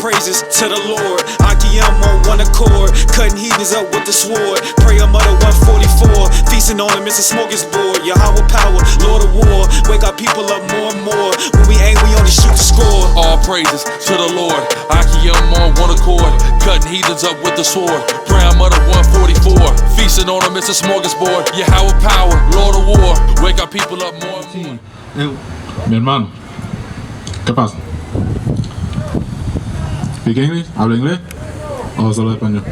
praises to the Lord. Akiam on one accord, cutting heathens up with the sword. Pray a mother 144, feasting on him, it's a smorgasbord. Yahweh power, Lord of war, wake our people up more and more. When we aim, we only shoot to score. All praises to the Lord. Akiam on one accord, cutting heathens up with the sword. Pray a mother 144, feasting on him, it's a smorgasbord. Yahweh power, Lord of war, wake our people up more and more. Mi hermano, ¿qué pasa? ¿Speak English? ¿Habla inglés? ¿O solo español?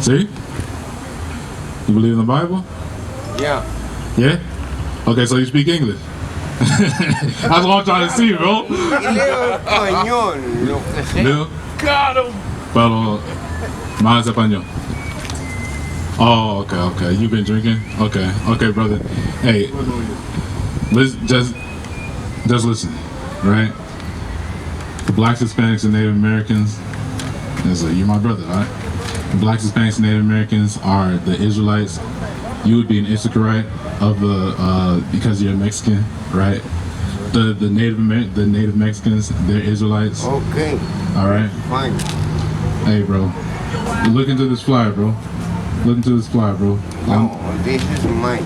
¿Sí? You believe in the Bible? Yeah. Yeah? Okay, so you speak English? That's what I'm trying to see, bro. Y leo español, lo que sé. Leo? Pero más español. Oh, okay. You've been drinking? Okay, brother. Hey, just listen, right? The blacks, Hispanics, and Native Americans. You're my brother, all right? The blacks, Hispanics, and Native Americans are the Israelites. You would be an SICARII of the because you're Mexican, right? The Native Mexicans, they're Israelites. Okay. All right. Fine. Hey, bro. Look into this flyer, bro. Look into this flyer, bro. No, this is mine.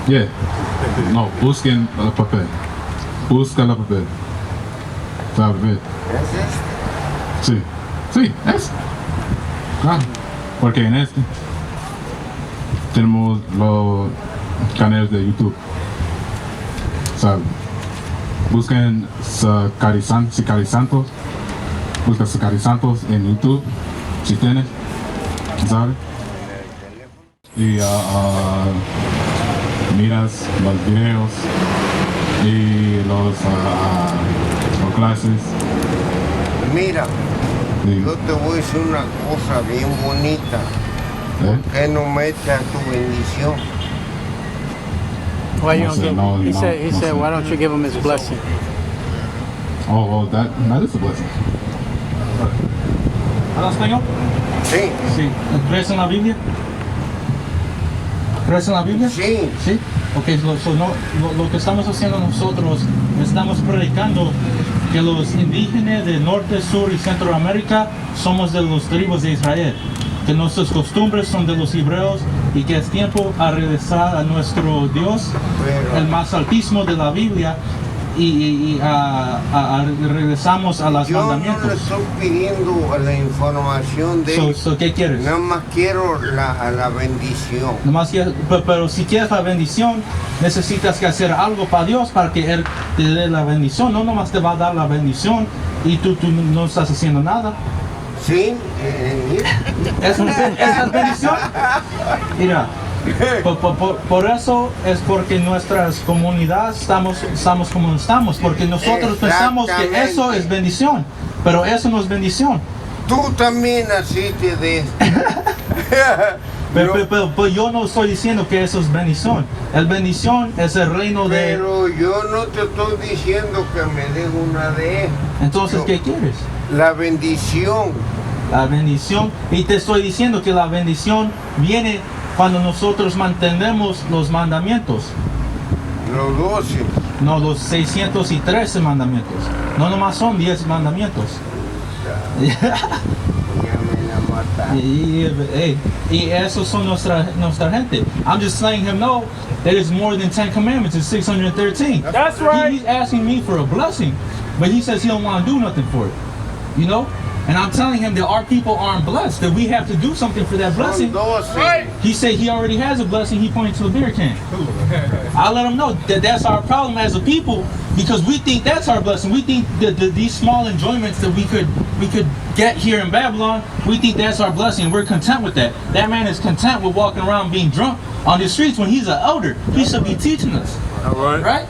Yeah. No, busquen el papel. Busca el papel. ¿Sabes? ¿Es Sí. Sí, es. Claro. Porque en este tenemos los canales de YouTube. ¿Sabes? Busquen SICARRI Santos. Busca SICARRI Santos en YouTube. Si tienes. ¿Sabes? Y miras los videos y los clases. Mira, Sí. yo te voy a decir una cosa bien bonita. ¿Por qué no metes a tu bendición? Why you don't No, give? no, He no, said, no, why don't you give him his blessing? Oh, that is a blessing. ¿Habla español? Sí. Sí. ¿Crees en la Biblia? ¿Crees en la Biblia? Sí. Sí. Ok, lo que estamos haciendo nosotros, estamos predicando que los indígenas de Norte, Sur y Centroamérica somos de los tribus de Israel, que nuestras costumbres son de los hebreos y que es tiempo a regresar a nuestro Dios, el más altísimo de la Biblia, y regresamos a los mandamientos. Yo no le estoy pidiendo la información de él. ¿Qué quieres? Nada más quiero la bendición. Pero si quieres la bendición, necesitas que hacer algo para Dios para que Él te dé la bendición. No nomás te va a dar la bendición y tú no estás haciendo nada. Sí. ¿Es bendición? Mira. Por eso es porque nuestras comunidades estamos como estamos, porque nosotros pensamos que eso es bendición, pero eso no es bendición. Tú también naciste de esto. Pero yo no estoy diciendo que eso es bendición. El bendición es el reino de... Pero yo no te estoy diciendo que me des una de estas. Entonces, ¿qué quieres? La bendición. La bendición. Y te estoy diciendo que la bendición viene cuando nosotros mantenemos los mandamientos. Los 12. No, los 613 mandamientos. No nomás son 10 mandamientos. Ya me la mataste. Y esos son nuestra gente. I'm just letting him know that it's more than 10 commandments. It's 613. That's right. He's asking me for a blessing, but he says he don't want to do nothing for it. You know? And I'm telling him that our people aren't blessed, that we have to do something for that blessing. Right. He said he already has a blessing. He pointed to the beer can. I let him know that that's our problem as a people, because we think that's our blessing. We think that these small enjoyments that we could get here in Babylon, we think that's our blessing. We're content with that. That man is content with walking around being drunk on the streets when he's an elder. He should be teaching us. All right. Right?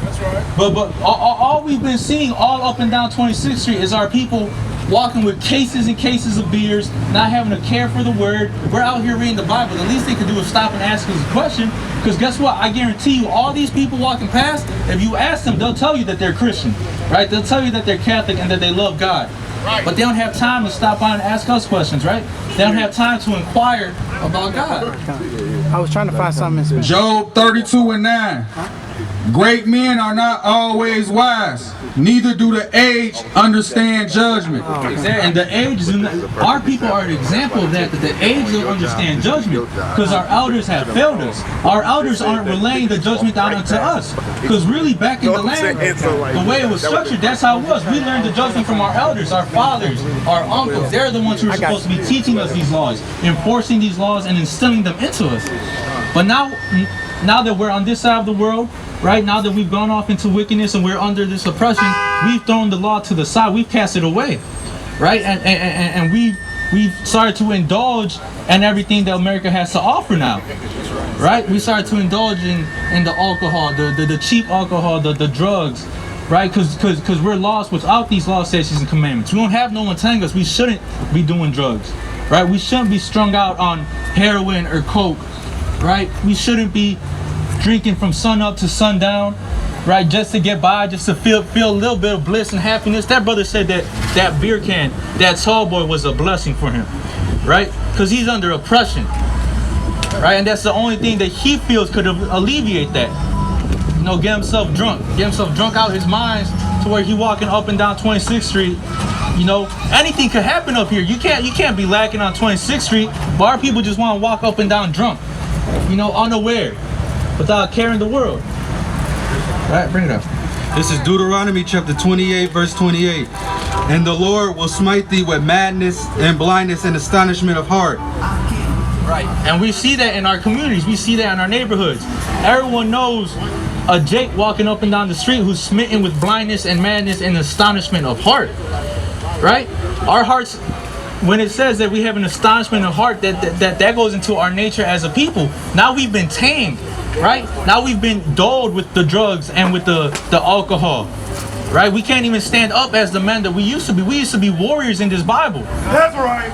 That's right. But all we've been seeing all up and down 26th Street is our people walking with cases and cases of beers, not having a care for the word. We're out here reading the Bible. The least they can do is stop and ask us a question, because guess what? I guarantee you, all these people walking past, if you ask them, they'll tell you that they're Christian, right? They'll tell you that they're Catholic and that they love God. Right. But they don't have time to stop by and ask us questions, right? They don't have time to inquire about God. I was trying to find something in Spanish. Job 32:9. Great men are not always wise, neither do the aged understand judgment. And the aged, our people are an example of that the aged don't understand judgment because our elders have failed us. Our elders aren't relaying the judgment down unto us. Because really back in the land, the way it was structured, that's how it was. We learned the judgment from our elders, our fathers, our uncles. They're the ones who are supposed to be teaching us these laws, enforcing these laws and instilling them into us. But now that we're on this side of the world, right, now that we've gone off into wickedness and we're under this oppression, we've thrown the law to the side, we've cast it away, right? And we've started to indulge in everything that America has to offer now, right? We started to indulge in the alcohol, the cheap alcohol, the drugs, right? Because we're lost without these laws, statutes, and commandments. We don't have no one telling us we shouldn't be doing drugs, right? We shouldn't be strung out on heroin or coke, right? We shouldn't be drinking from sun up to sundown, right? Just to get by, just to feel a little bit of bliss and happiness. That brother said that beer can, that tall boy was a blessing for him, right? Because he's under oppression, right? And that's the only thing that he feels could alleviate that. You know, get himself drunk out his mind to where he walking up and down 26th Street. You know, anything could happen up here. You can't be lacking on 26th Street, but our people just want to walk up and down drunk, you know, unaware, without caring the world. All right, bring it up. This is Deuteronomy chapter 28, verse 28. And the Lord will smite thee with madness and blindness and astonishment of heart. Right, and we see that in our communities. We see that in our neighborhoods. Everyone knows a Jake walking up and down the street who's smitten with blindness and madness and astonishment of heart. Right? Our hearts, when it says that we have an astonishment of heart, that goes into our nature as a people. Now we've been tamed, right? Now we've been dulled with the drugs and with the alcohol, right? We can't even stand up as the men that we used to be. We used to be warriors in this Bible. That's right.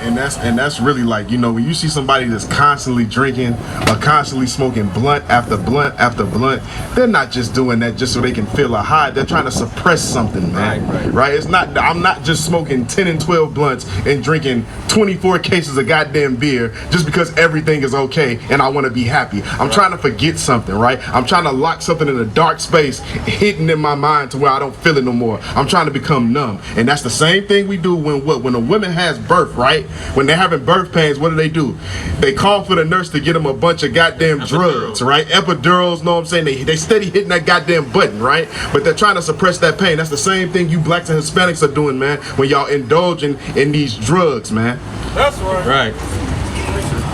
And that's really like, you know, when you see somebody that's constantly drinking or constantly smoking blunt after blunt after blunt, they're not just doing that just so they can feel a high. They're trying to suppress something, man. Right? It's not. I'm not just smoking 10 and 12 blunts and drinking 24 cases of goddamn beer just because everything is okay and I want to be happy. I'm trying to forget something, right? I'm trying to lock something in a dark space hidden in my mind to where I don't feel it no more. I'm trying to become numb. And that's the same thing we do when a woman has birth, right? When they're having birth pains, what do? They call for the nurse to get them a bunch of goddamn drugs, right? Epidurals, know what I'm saying? They steady hitting that goddamn button, right? But they're trying to suppress that pain. That's the same thing you blacks and Hispanics are doing, man, when y'all indulging in these drugs, man. That's right. Right.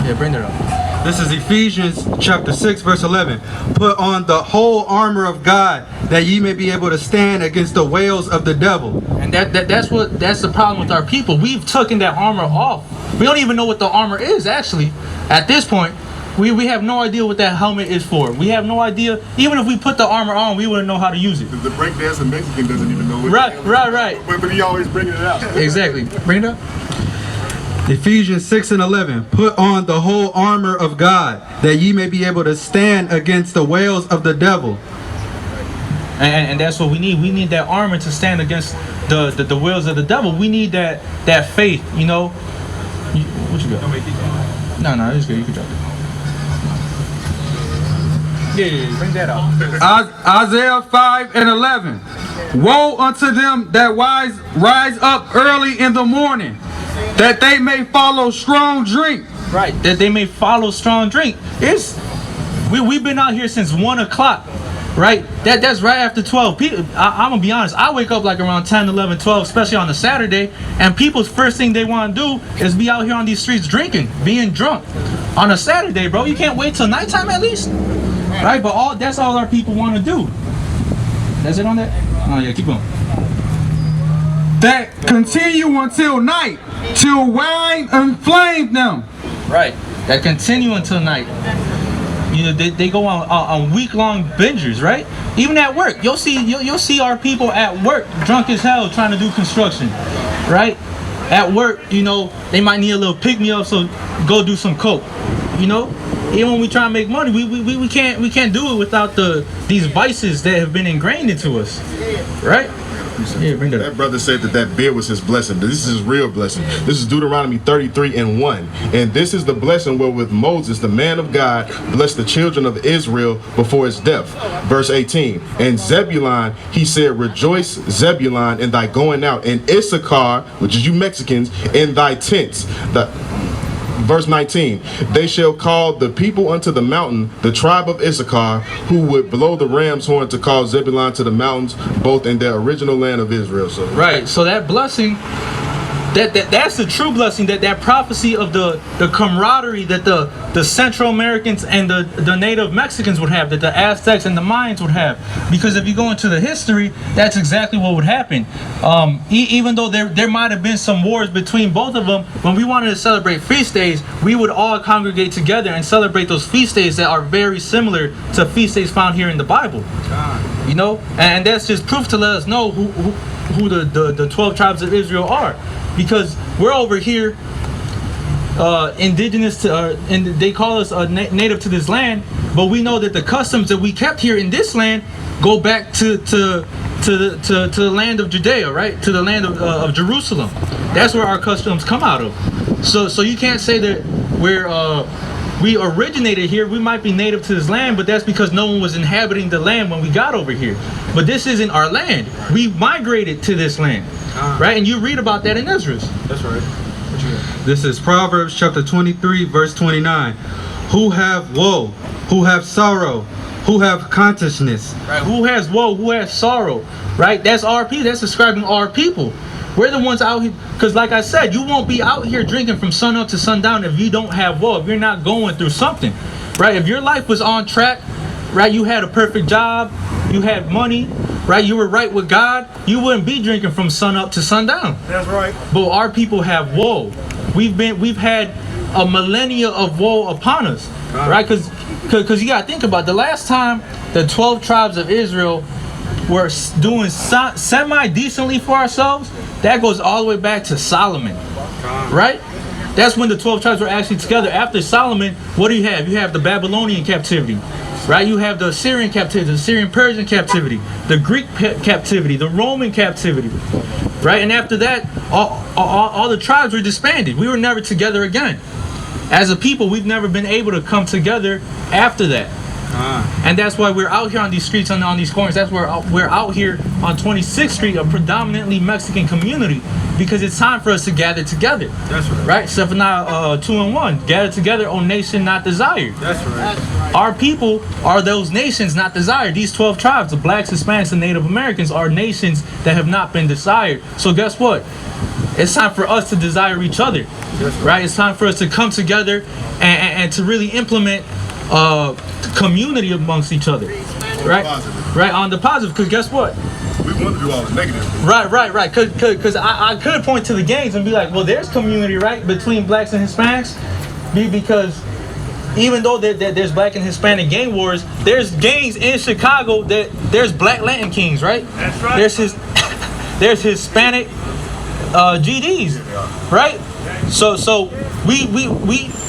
Yeah, bring it up. This is Ephesians chapter 6, verse 11. Put on the whole armor of God, that ye may be able to stand against the wiles of the devil. And that's the problem with our people. We've taken that armor off. We don't even know what the armor is, actually. At this point, we have no idea what that helmet is for. We have no idea. Even if we put the armor on, we wouldn't know how to use it. The breakdancing Mexican doesn't even know what Right. But he always bringing it out. Exactly. Bring it up. Ephesians 6 and 11. Put on the whole armor of God, that ye may be able to stand against the wiles of the devil. And that's what we need. We need that armor to stand against the wills of the devil. We need that faith, you know. What you got? No, it's good. You can drop it. Yeah, bring that out. Isaiah 5 and 11. Woe unto them that rise up early in the morning, that they may follow strong drink. Right, that they may follow strong drink. We've been out here since 1 o'clock. Right, that's right after 12. People, I'm gonna be honest, I wake up like around 10, 11, 12, especially on a Saturday, and people's first thing they want to do is be out here on these streets drinking, being drunk on a Saturday, bro. You can't wait till nighttime at least, right? But that's all our people want to do. That's it on that? Oh yeah, keep going. That continue until night, till wine inflame them. Right, that continue until night. You know, they go on week-long bingers, right? Even at work, you'll see our people at work drunk as hell trying to do construction, right? At work, you know, they might need a little pick-me-up, so go do some coke. You know, even when we try to make money, we can't do it without these vices that have been ingrained into us, right? Yeah, bring that up. That brother said that beer was his blessing. This is his real blessing. This is Deuteronomy 33:1. And this is the blessing wherewith Moses, the man of God, blessed the children of Israel before his death. Verse 18. And Zebulun, he said, rejoice, Zebulun, in thy going out, and Issachar, which is you Mexicans, in thy tents. Verse 19, they shall call the people unto the mountain, the tribe of Issachar, who would blow the ram's horn to call Zebulun to the mountains, both in their original land of Israel. So right, so that blessing, that's the true blessing, that prophecy of the camaraderie that the Central Americans and the native Mexicans would have, that the Aztecs and the Mayans would have. Because if you go into the history, that's exactly what would happen. Even though there might have been some wars between both of them, when we wanted to celebrate feast days, we would all congregate together and celebrate those feast days that are very similar to feast days found here in the Bible. You know, and that's just proof to let us know who the 12 tribes of Israel are. Because we're over here indigenous to, and they call us native to this land, but we know that the customs that we kept here in this land go back to the land of Judea, right? To the land of Jerusalem. That's where our customs come out of. So you can't say that we originated here. We might be native to this land, but that's because no one was inhabiting the land when we got over here. But this isn't our land. We migrated to this land, right? And you read about that in Ezra. That's right. What you got? This is Proverbs chapter 23, verse 29. Who have woe, who have sorrow, who have consciousness. Right? Who has woe, who has sorrow, right? That's our people. That's describing our people. We're the ones out here, because like I said, you won't be out here drinking from sun up to sundown if you don't have woe, if you're not going through something, right? If your life was on track, right, you had a perfect job, you had money, right, you were right with God, you wouldn't be drinking from sun up to sundown. that's right. But our people have woe. We've had a millennia of woe upon us, right? Because you gotta think about it. The last time the 12 tribes of Israel were doing semi-decently for ourselves, that goes all the way back to Solomon, right? That's when the 12 tribes were actually together. After Solomon, what do you have? You have the Babylonian captivity, right? You have the Assyrian captivity, the Assyrian-Persian captivity, the Greek captivity, the Roman captivity, right? And after that, all the tribes were disbanded. We were never together again. As a people, we've never been able to come together after that. And that's why we're out here on these streets and on these corners. That's why we're out here on 26th Street, a predominantly Mexican community, because it's time for us to gather together. That's right. Right? Zephaniah 2:1. Gather together, O nation not desired. That's right. Our people are those nations not desired. These 12 tribes, the blacks, Hispanics, and Native Americans, are nations that have not been desired. So guess what? It's time for us to desire each other. Right? It's time for us to come together and to really implement community amongst each other, right? Right, on the positive, because guess what? We want to do all the negative. Right. Because I could point to the gangs and be like, well, there's community, right, between blacks and Hispanics, because even though there's black and Hispanic gang wars, there's gangs in Chicago that there's black Latin kings, right? That's right. There's Hispanic GDs, right? So we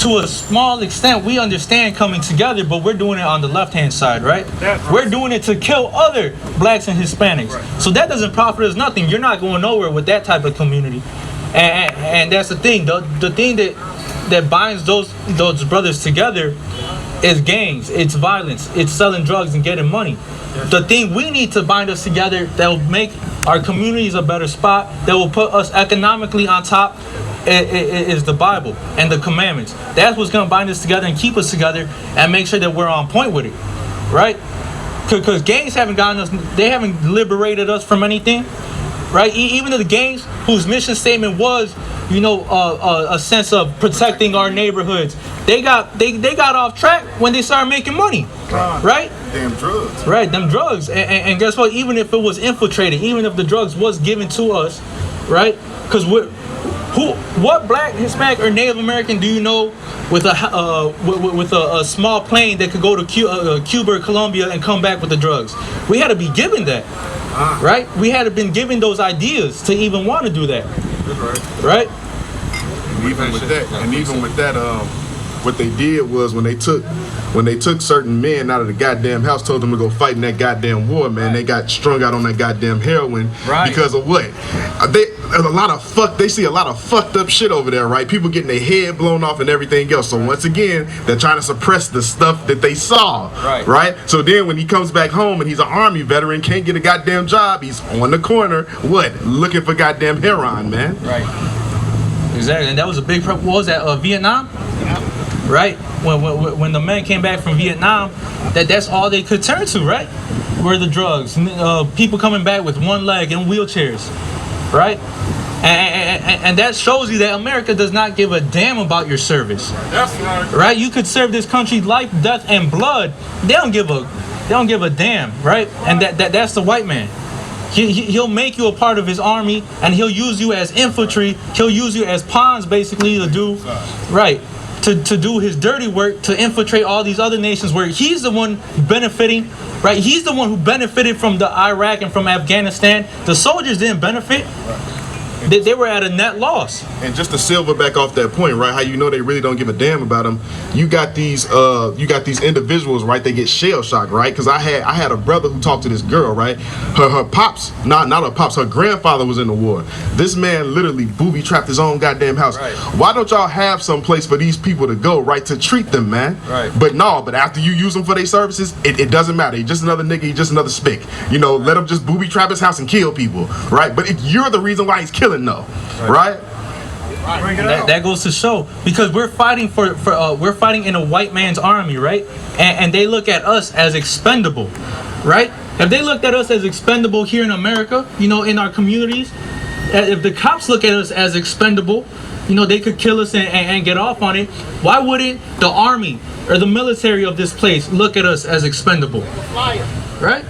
to a small extent we understand coming together, but we're doing it on the left-hand side, right? We're doing it to kill other blacks and Hispanics. So that doesn't profit us nothing. You're not going nowhere with that type of community, and that's the thing. The thing that binds those brothers together is gangs, it's violence, it's selling drugs and getting money. The thing we need to bind us together that will make our communities a better spot, that will put us economically on top, is the Bible and the commandments. That's what's going to bind us together and keep us together and make sure that we're on point with it, right? Because gangs haven't gotten us, they haven't liberated us from anything, right? Even the gangs whose mission statement was, you know, a sense of protecting our neighborhoods, they got off track when they started making money, right? Damn drugs. Right, them drugs. And guess what? Even if it was infiltrated, even if the drugs was given to us, right? Because what black, Hispanic, or Native American do you know with a small plane that could go to Cuba or Colombia and come back with the drugs? We had to be given that, right? We had to been given those ideas to even want to do that, right? And even with that, what they did was when they took certain men out of the goddamn house, told them to go fight in that goddamn war, man. They got strung out on that goddamn heroin because of what? They see a lot of fucked up shit over there, right? People getting their head blown off and everything else. So once again, they're trying to suppress the stuff that they saw, right? So then when he comes back home and he's an army veteran, can't get a goddamn job, he's on the corner, what? Looking for goddamn heroin, man. Right. Exactly, and that was a big problem. What was that? Vietnam? Right. When the men came back from Vietnam, that's all they could turn to, right? Were the drugs. People coming back with one leg in wheelchairs, right? And that shows you that America does not give a damn about your service. That's right. Right? You could serve this country life, death, and blood. They don't give a damn, right? And that's the white man. He'll make you a part of his army, and he'll use you as infantry. He'll use you as pawns, basically, to do to do his dirty work, to infiltrate all these other nations where he's the one benefiting, right? He's the one who benefited from the Iraq and from Afghanistan. The soldiers didn't benefit. They were at a net loss. And just to silver back off that point, right? How you know they really don't give a damn about them? You got these individuals, right? They get shell shocked, right? Because I had a brother who talked to this girl, right? Her pops, not her pops, her grandfather was in the war. This man literally booby trapped his own goddamn house. Right. Why don't y'all have some place for these people to go, right? To treat them, man. Right. But after you use them for their services, it doesn't matter. He's just another nigga. He's just another spick. You know, let him just booby trap his house and kill people, right? But if you're the reason why he's killing, no, right? That goes to show, because we're fighting we're fighting in a white man's army, right? And they look at us as expendable, right? If they looked at us as expendable here in America, you know, in our communities, if the cops look at us as expendable, you know, they could kill us and get off on it. Why wouldn't the army or the military of this place look at us as expendable, right?